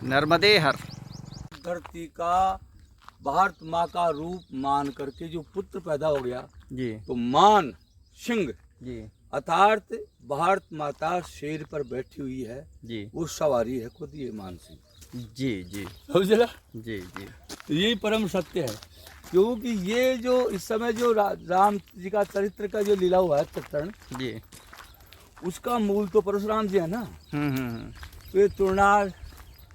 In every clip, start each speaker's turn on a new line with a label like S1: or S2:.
S1: नर्मदे हर।
S2: धरती का भारत माँ का रूप मान करके जो पुत्र पैदा हो गया
S1: जी
S2: तो मान सिंह
S1: जी
S2: अर्थात भारत माता शेर पर बैठी हुई है,
S1: जी
S2: वो सवारी है खुद ये मान सिंह।
S1: जी जी
S2: समझला?
S1: जी जी
S2: तो यही परम सत्य है, क्योंकि ये जो इस समय जो राम जी का चरित्र का जो लीला हुआ है चित्रण,
S1: जी
S2: उसका मूल तो परशुराम जी है ना।
S1: हम्म।
S2: तो ये तुरनार,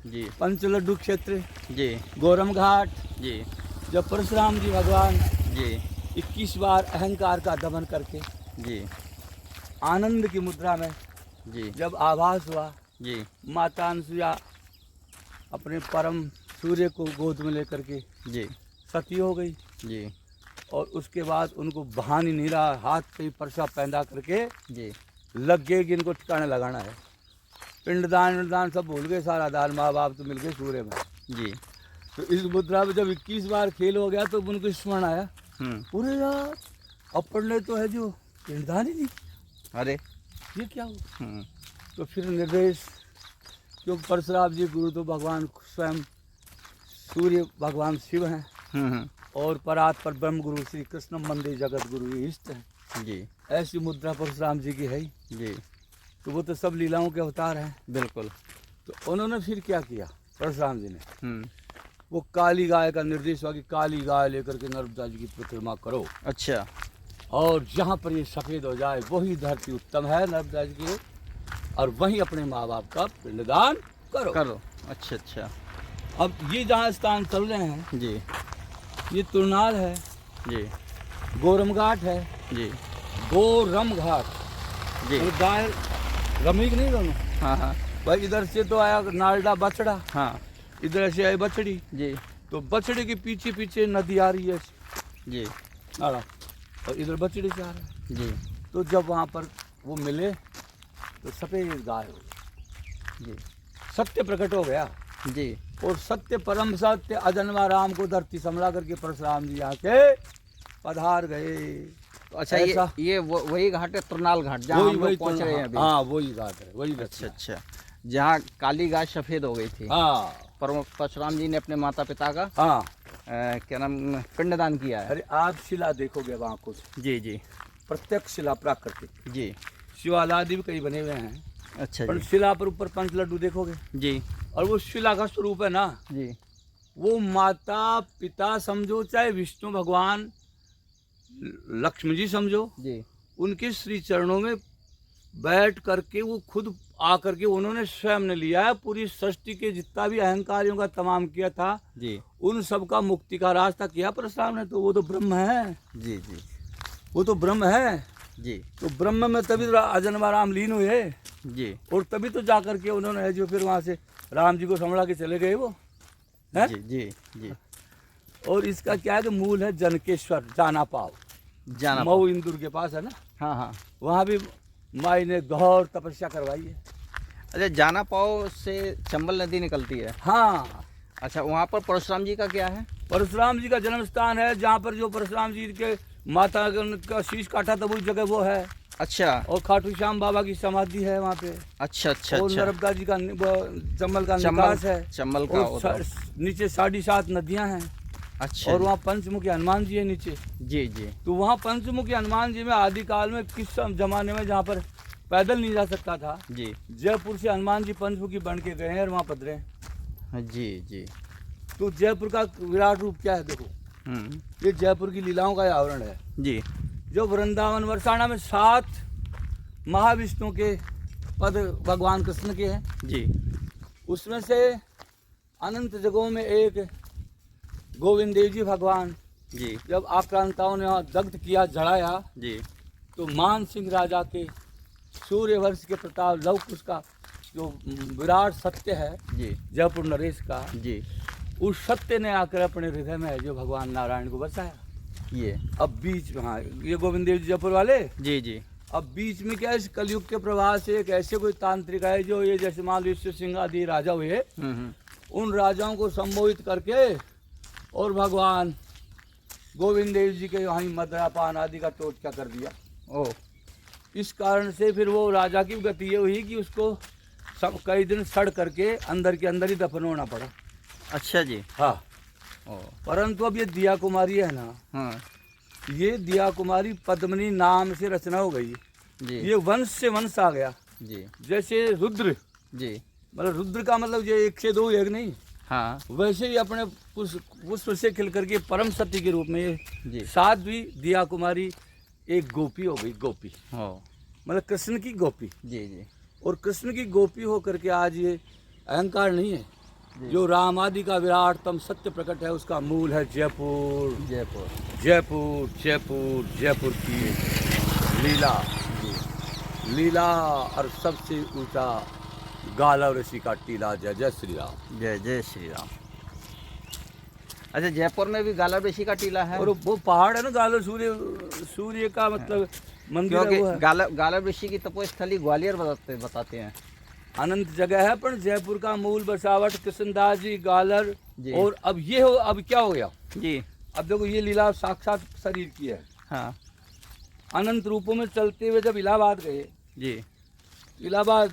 S1: जी
S2: पंचलड्डू क्षेत्र,
S1: जी
S2: गोरम घाट,
S1: जी
S2: जब परशुराम जी भगवान
S1: जी
S2: 21 बार अहंकार का दमन करके
S1: जी
S2: आनंद की मुद्रा में
S1: जी
S2: जब आभास हुआ,
S1: जी
S2: माता अनसुया अपने परम सूर्य को गोद में लेकर के
S1: जी
S2: सती हो गई,
S1: जी
S2: और उसके बाद उनको भान ही नहीं रहा, हाथ से ही परसा पैदा करके
S1: जी
S2: लग गए कि इनको ठिकाने लगाना है। पिंडदान विंडदान सब भूल गए, सारा दान माँ बाप तो मिल गए सूर्य में।
S1: जी
S2: तो इस मुद्रा में जब 21 बार खेल हो गया तो उनको स्मरण आया, पूरे यार अपन ने तो है जो पिंडदान ही नहीं,
S1: अरे
S2: ये क्या हो। तो फिर निर्देश, क्योंकि परशुराम जी गुरु तो भगवान स्वयं सूर्य भगवान शिव हैं, और परात पर ब्रह्म गुरु श्री कृष्ण मंदिर जगत गुरु ये इष्ट है
S1: जी
S2: ऐसी मुद्रा परशुराम जी की है ही।
S1: जी
S2: तो वो तो सब लीलाओं के अवतार हैं।
S1: बिल्कुल।
S2: तो उन्होंने फिर क्या किया परशुराम जी ने, वो काली गाय का निर्देश हुआ कि काली गाय लेकर के नर्मदा जी की परिक्रमा करो।
S1: अच्छा।
S2: और जहाँ पर ये सफ़ेद हो जाए वही धरती उत्तम है नर्मदा जी की, और वहीं अपने माँ बाप का पिंडदान करो।
S1: अच्छा अच्छा।
S2: अब ये जहाँ स्थान चल रहे हैं,
S1: जी
S2: ये तुरनाल है,
S1: जी
S2: गोरम घाट है,
S1: जी
S2: गोरम घाट,
S1: जी
S2: तो गाय रमी की नहीं दोनों।
S1: हाँ हाँ
S2: भाई इधर से तो आया नालडा बछड़ा,
S1: हाँ
S2: इधर से आई बछड़ी,
S1: जी
S2: तो बछड़े के पीछे पीछे नदी आ रही है
S1: जी
S2: नाला, और इधर बछड़े से आ रहा है।
S1: जी
S2: तो जब वहाँ पर वो मिले तो सफ़ेद गाय हो गई,
S1: जी
S2: सत्य प्रकट हो गया।
S1: जी
S2: और सत्य परम सत्य अजन्मा राम को धरती संभला करके परशुराम जी यहाँ के पधार गए।
S1: तो अच्छा,
S2: ऐसा?
S1: ये वही घाट है, तुरनाल घाट, जहाँ हम लोग पहुँच रहे हैं अभी।
S2: हाँ वही घाट है, वही।
S1: अच्छा अच्छा, जहाँ काली गाय सफ़ेद हो गई थी।
S2: हाँ,
S1: परशुराम जी ने अपने माता पिता का
S2: हाँ
S1: क्या नाम पिंडदान किया है।
S2: अरे आप शिला देखोगे वहाँ कुछ,
S1: जी जी
S2: प्रत्यक्ष शिला प्राकृतिक,
S1: जी
S2: शिवालादि भी कई बने हुए हैं।
S1: अच्छा
S2: पर
S1: जी
S2: शिला पर ऊपर पंच लड्डू देखोगे,
S1: जी
S2: और वो शिला का स्वरूप है ना,
S1: जी
S2: वो माता पिता समझो, चाहे विष्णु भगवान लक्ष्मी जी समझो,
S1: जी
S2: उनके श्री चरणों में बैठ करके वो खुद आकर के उन्होंने स्वयं ने लिया है। पूरी सृष्टि के जितना भी अहंकारियों का तमाम किया था,
S1: जी
S2: उन सब का मुक्ति का रास्ता किया परशुराम ने। तो वो तो ब्रह्म है,
S1: जी जी
S2: वो तो ब्रह्म है।
S1: जी
S2: तो ब्रह्म में तभी तो अजन्मा राम लीन हुए,
S1: जी
S2: और तभी तो जा करके उन्होंने जो फिर वहाँ से राम जी को संभला के चले गए वो है।
S1: जी जी जी
S2: और इसका क्या है कि मूल है जनकेश्वर, जाना पाओ,
S1: जाना
S2: मऊ इंदौर के पास है ना,
S1: हाँ हाँ।
S2: वहाँ भी माई ने घोर तपस्या करवाई है।
S1: अच्छा, जाना पाओ से चंबल नदी निकलती है।
S2: हाँ,
S1: अच्छा, वहाँ पर परशुराम जी का क्या है?
S2: परशुराम जी का जन्म स्थान है, जहाँ पर जो परशुराम जी के माता का शीश काटा था, वो जगह वो है।
S1: अच्छा,
S2: और खाटू श्याम बाबा की समाधि है वहाँ पे।
S1: अच्छा अच्छा
S2: और
S1: अच्छा।
S2: नर्मदा जी का चंबल का निकास है,
S1: चंबल का
S2: और नीचे 7.5 नदियाँ हैं।
S1: अच्छा,
S2: और वहाँ पंचमुखी हनुमान जी है नीचे।
S1: जी जी।
S2: तो वहाँ पंचमुखी हनुमान जी में आदिकाल में किस जमाने में जहाँ पर पैदल नहीं जा सकता था,
S1: जी
S2: जयपुर से हनुमान जी पंचमुखी बन के गए हैं और वहाँ पधरे हैं।
S1: जी जी।
S2: तो जयपुर का विराट रूप क्या है देखो, ये जयपुर की लीलाओं का आवरण है।
S1: जी।
S2: जो वृंदावन बरसाना में 7 महाविष्णु के पद भगवान कृष्ण के हैं
S1: जी,
S2: उसमें से अनंत जगहों में एक गोविंद देव जी भगवान
S1: जी
S2: जब आक्रांताओं ने वहाँ दग्ध किया, जड़ाया,
S1: जी
S2: तो मान सिंह राजा के सूर्यवंश के प्रताप लव कुश का जो विराट सत्य है
S1: जी
S2: जयपुर नरेश का,
S1: जी,
S2: उस सत्य ने आकर अपने हृदय में जो भगवान नारायण को बसाया।
S1: ये
S2: अब बीच में, हाँ ये गोविंद देव जी जयपुर वाले,
S1: जी जी।
S2: अब बीच में क्या है, इस कलयुग के प्रवाह से एक ऐसे कोई तांत्रिक है जो ये जैसे मान लो विश्व सिंह आदि राजा हुए, उन राजाओं को संबोधित करके और भगवान गोविंद देव जी के वहीं मदरापान आदि का टोटका कर दिया।
S1: ओ,
S2: इस कारण से फिर वो राजा की गति ये हुई कि उसको सब कई दिन सड़ करके अंदर के अंदर ही दफन होना पड़ा।
S1: अच्छा जी।
S2: हाँ,
S1: ओ।
S2: परंतु अब ये दिया कुमारी है ना,
S1: हाँ
S2: ये दिया कुमारी पद्मिनी नाम से रचना हो गई।
S1: जी।
S2: ये वंश से वंश आ गया।
S1: जी
S2: जैसे रुद्र,
S1: जी।
S2: मतलब रुद्र का मतलब ये एक से दो एक नहीं,
S1: हाँ
S2: वैसे ही अपने पुष्प से खिल करके परम सत्य के रूप में ये
S1: जी।
S2: साध्वी दिया कुमारी एक गोपी हो गई। गोपी
S1: हो।
S2: मतलब कृष्ण की गोपी।
S1: जी जी।
S2: और कृष्ण की गोपी हो करके आज ये अहंकार नहीं है, जो राम आदि का विराटतम सत्य प्रकट है, उसका मूल है जयपुर।
S1: जयपुर।
S2: जयपुर जयपुर जयपुर की लीला, लीला और सबसे ऊंचा गालव ऋषि का टीला। जय जय श्री राम।
S1: जय जय श्री राम। अच्छा, जयपुर में भी गाला ऋषि का टीला है?
S2: और वो पहाड़ है ना गालव, सूर्य का मतलब मंदिर है, वो है।
S1: क्योंकि गाला ऋषि की तपोस्थली ग्वालियर बताते हैं।
S2: अनंत जगह है, पर जयपुर का मूल बसावट कृष्णदास जी गालर
S1: जी।
S2: और अब ये हो, अब क्या हो गया
S1: जी।
S2: अब देखो ये लीला साक्षात शरीर की है।
S1: हाँ
S2: अनंत रूपों में चलते हुए जब इलाहाबाद गए,
S1: जी।
S2: इलाहाबाद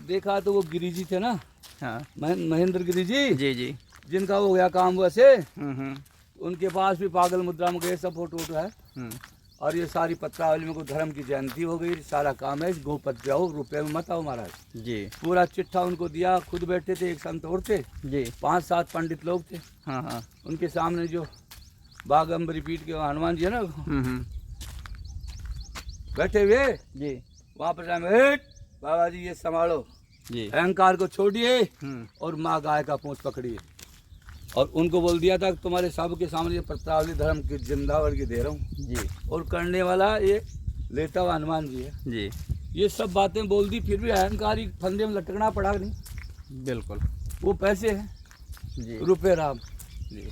S2: देखा तो वो गिरी जी थे ना,
S1: हाँ
S2: महेंद्र गिरी जी,
S1: जी जी।
S2: जिनका हो गया काम वैसे,
S1: हम्म।
S2: उनके पास भी पागल मुद्रा में गए, सब फोटो है। और ये सारी पत्रावली में को धर्म की जयंती हो गई, सारा काम है। गोपत जाओ, रुपये में मत आओ महाराज
S1: जी।
S2: पूरा चिट्ठा उनको दिया। खुद बैठे थे, एक संत और थे
S1: जी।
S2: 5-7 पंडित लोग थे।
S1: हाँ हाँ।
S2: उनके सामने जो बागंबरी पीठ के हनुमान जी है ना, बैठे हुए
S1: जी।
S2: वहाँ पर बाबा जी ये संभालो,
S1: जी।
S2: अहंकार को छोड़िए और माँ गाय का पूंछ पकड़िए। और उनको बोल दिया था कि तुम्हारे सब के सामने ये पत्रावली धर्म की जिंदावर की दे रहा हूँ
S1: जी।
S2: और करने वाला ये लेता हुआ हनुमान जी है
S1: जी।
S2: ये सब बातें बोल दी, फिर भी अहंकारी फंदे में लटकना पड़ा नहीं।
S1: बिल्कुल।
S2: वो पैसे हैं
S1: जी।
S2: रुपये राम
S1: जी।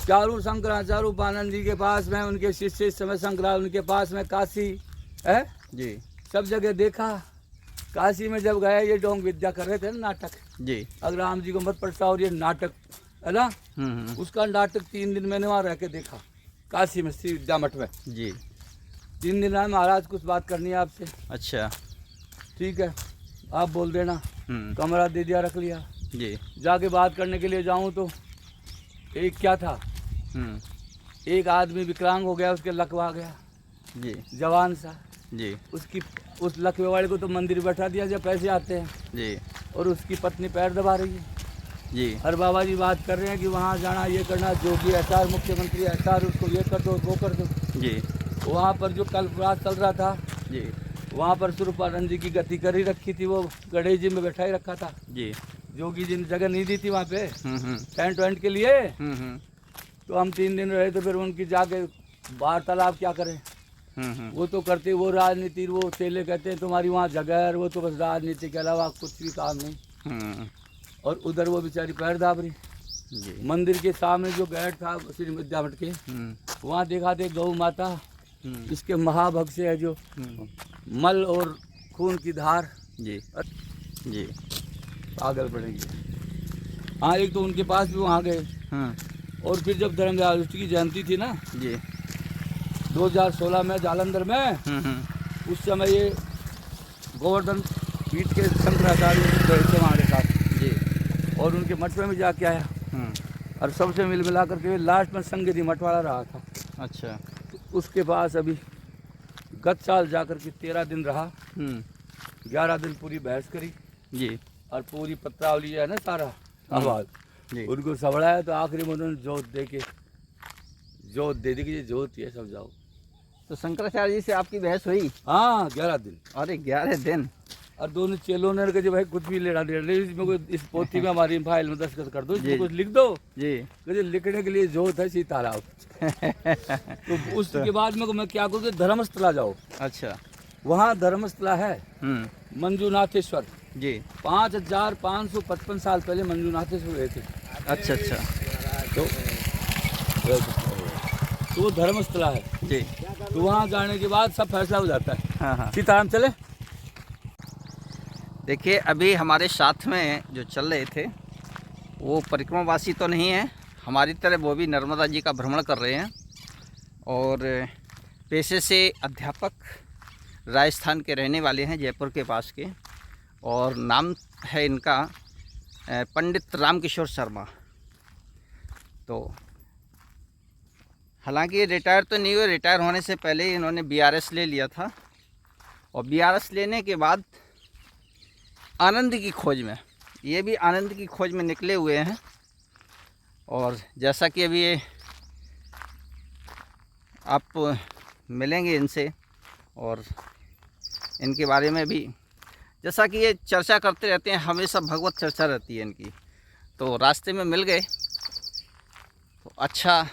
S2: चारू शंकराचार्य उपानंद जी के पास में, उनके शिष्य इस समय शंकरा, उनके पास में काशी है जी। सब जगह देखा। काशी में जब गए, ये डोंग विद्या कर रहे थे ना, नाटक जी। अगर राम जी को मत पड़ता, और ये नाटक है ना, उसका नाटक 3 दिन मैंने वहाँ रह के देखा, काशी में श्री विद्या मठ में जी। 3 दिन आए, महाराज कुछ बात करनी है आपसे। अच्छा ठीक है, आप बोल देना। कमरा दे दिया, रख लिया जी। जाके बात करने के लिए जाऊँ तो एक क्या था, एक आदमी विकलांग हो गया, उसके लकवा गया जी, जवान सा जी। उस लकवे वाले को तो मंदिर बैठा दिया जब पैसे आते हैं जी। और उसकी पत्नी पैर दबा रही है जी। और बाबा जी बात कर रहे हैं कि वहाँ जाना, ये करना, जोगी एसआर, मुख्यमंत्री एसआर, उसको ये कर दो, वो कर दो जी। वहाँ पर जो कल रात चल रहा था जी, वहाँ पर स्वरूपानंद जी की गति कर ही रखी थी, वो गणेश जी में बैठा ही रखा था जी। जोगी जी ने जगह नहीं दी थी वहाँ पे टेंट वेंट के लिए। तो हम 3 दिन रहे, तो फिर उनकी जाके वार्तालाप क्या करें, वो तो करते, वो राजनीति, वो चेले कहते हैं तुम्हारी वहाँ जगह है, वो तो बस राजनीति के अलावा कुछ भी काम नहीं। और उधर वो बेचारी पैर दाब रही जी। मंदिर के सामने जो गेट था श्री विद्या मठ के, वहाँ देखा थे गौ माता, इसके महाभग से है जो मल और खून की धार जी जी। पागल पड़ेगी। हाँ, एक तो उनके पास भी वहाँ गए। और फिर जब धर्मदयाल की जयंती थी ना जी, 2016 में जालंधर में, उस समय ये गोवर्धन पीठ के शंकराचार्य गए थे हमारे साथ जी। और उनके मठ में भी जाके आया, और सबसे मिल मिला करके लास्ट में संगति मठ वाला रहा था। अच्छा। तो उसके पास अभी गत साल जा कर के 13 दिन रहा, 11 दिन पूरी बहस करी जी। और पूरी पत्रावली है ना, सारा आवाज उनको सबड़ाया। तो आखिरी में उन्होंने जोत दे दी कि ये जोत है, सब जाओ।
S1: तो शंकराचार्य जी से आपकी बहस हुई?
S2: हाँ, 11 दिन।
S1: अरे 11 दिन।
S2: और दोनों चेलों ने कहा भाई कुछ भी लेना देना, इसमें कोई इस पोथी में हमारी फाइल में दस्तखत कर दो, इसमें कुछ लिख दो जी। कहते लिखने के लिए जोत है सीताराम। तो उसके बाद में मैं क्या करूँ, धर्मस्थला जाओ। अच्छा। वहाँ धर्मस्थला है मंजूनाथेश्वर जी। 5555 साल पहले मंजूनाथेश्वर गए थे। अच्छा अच्छा। तो वो धर्मस्थला है जी। तो वहाँ जाने के बाद सब फैसला हो जाता है। हाँ हाँ। सीताराम चले।
S1: देखिए, अभी हमारे साथ में जो चल रहे थे वो परिक्रमावासी तो नहीं है हमारी तरह, वो भी नर्मदा जी का भ्रमण कर रहे हैं और पेशे से अध्यापक, राजस्थान के रहने वाले हैं, जयपुर के पास के। और नाम है इनका पंडित रामकिशोर शर्मा। तो हालांकि ये रिटायर तो नहीं हुए, रिटायर होने से पहले ही इन्होंने BRS ले लिया था, और BRS लेने के बाद आनंद की खोज में, ये भी आनंद की खोज में निकले हुए हैं। और जैसा कि अभी ये आप मिलेंगे इनसे, और इनके बारे में भी जैसा कि ये चर्चा करते रहते हैं, हमेशा भगवत चर्चा रहती है इनकी। तो रास्ते में मिल गए तो अच्छा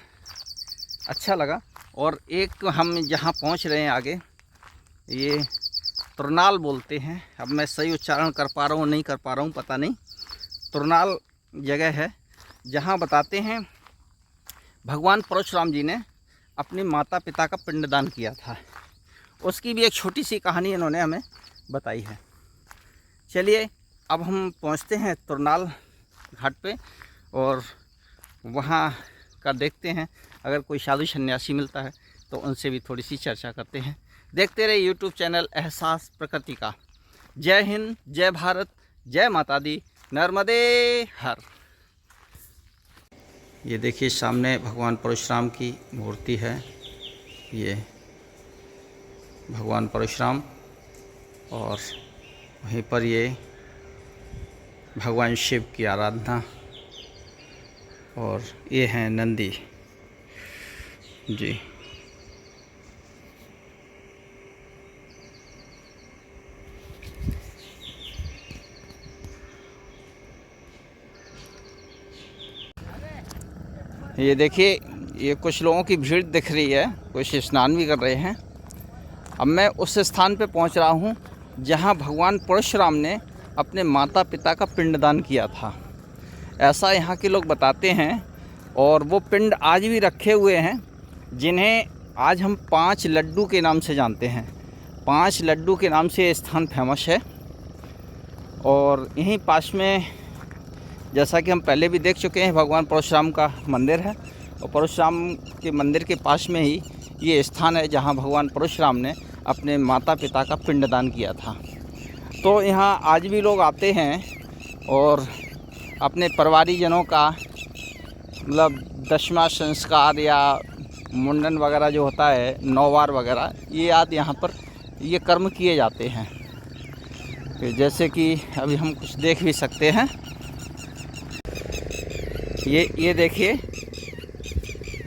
S1: लगा। और एक हम जहाँ पहुँच रहे हैं आगे, ये तुरनाल बोलते हैं, अब मैं सही उच्चारण कर पा रहा हूँ नहीं कर पा रहा हूँ पता नहीं। तुरनाल जगह है जहाँ बताते हैं भगवान परशुराम जी ने अपने माता पिता का पिंडदान किया था। उसकी भी एक छोटी सी कहानी इन्होंने हमें बताई है। चलिए अब हम पहुँचते हैं तुरनाल घाट पे, और वहाँ का देखते हैं, अगर कोई साधु सन्यासी मिलता है तो उनसे भी थोड़ी सी चर्चा करते हैं। देखते रहे यूट्यूब चैनल एहसास प्रकृति का। जय हिंद, जय भारत, जय माता दी, नर्मदे हर। ये देखिए सामने भगवान परशुराम की मूर्ति है, ये भगवान परशुराम, और वहीं पर ये भगवान शिव की आराधना, और ये हैं नंदी जी। ये देखिए, ये कुछ लोगों की भीड़ दिख रही है, कुछ स्नान भी कर रहे हैं। अब मैं उस स्थान पे पहुंच रहा हूं जहां भगवान परशुराम ने अपने माता पिता का पिंडदान किया था, ऐसा यहाँ के लोग बताते हैं। और वो पिंड आज भी रखे हुए हैं, जिन्हें आज हम 5 लड्डू के नाम से जानते हैं। 5 लड्डू के नाम से ये स्थान फेमस है। और यहीं पास में, जैसा कि हम पहले भी देख चुके हैं, भगवान परशुराम का मंदिर है, और परशुराम के मंदिर के पास में ही ये स्थान है जहाँ भगवान परशुराम ने अपने माता पिता का पिंडदान किया था। तो यहाँ आज भी लोग आते हैं और अपने परिवारीजनों का मतलब 10वां संस्कार या मुंडन वगैरह जो होता है, 9 बार वगैरह, ये आज यहाँ पर ये कर्म किए जाते हैं। जैसे कि अभी हम कुछ देख भी सकते हैं। ये देखिए,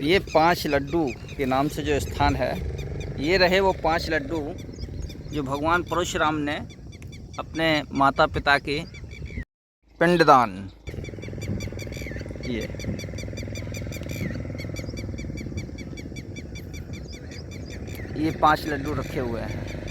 S1: ये 5 लड्डू के नाम से जो स्थान है, ये रहे वो 5 लड्डू जो भगवान परशुराम ने अपने माता पिता के पिंडदान, ये 5 लड्डू रखे हुए हैं।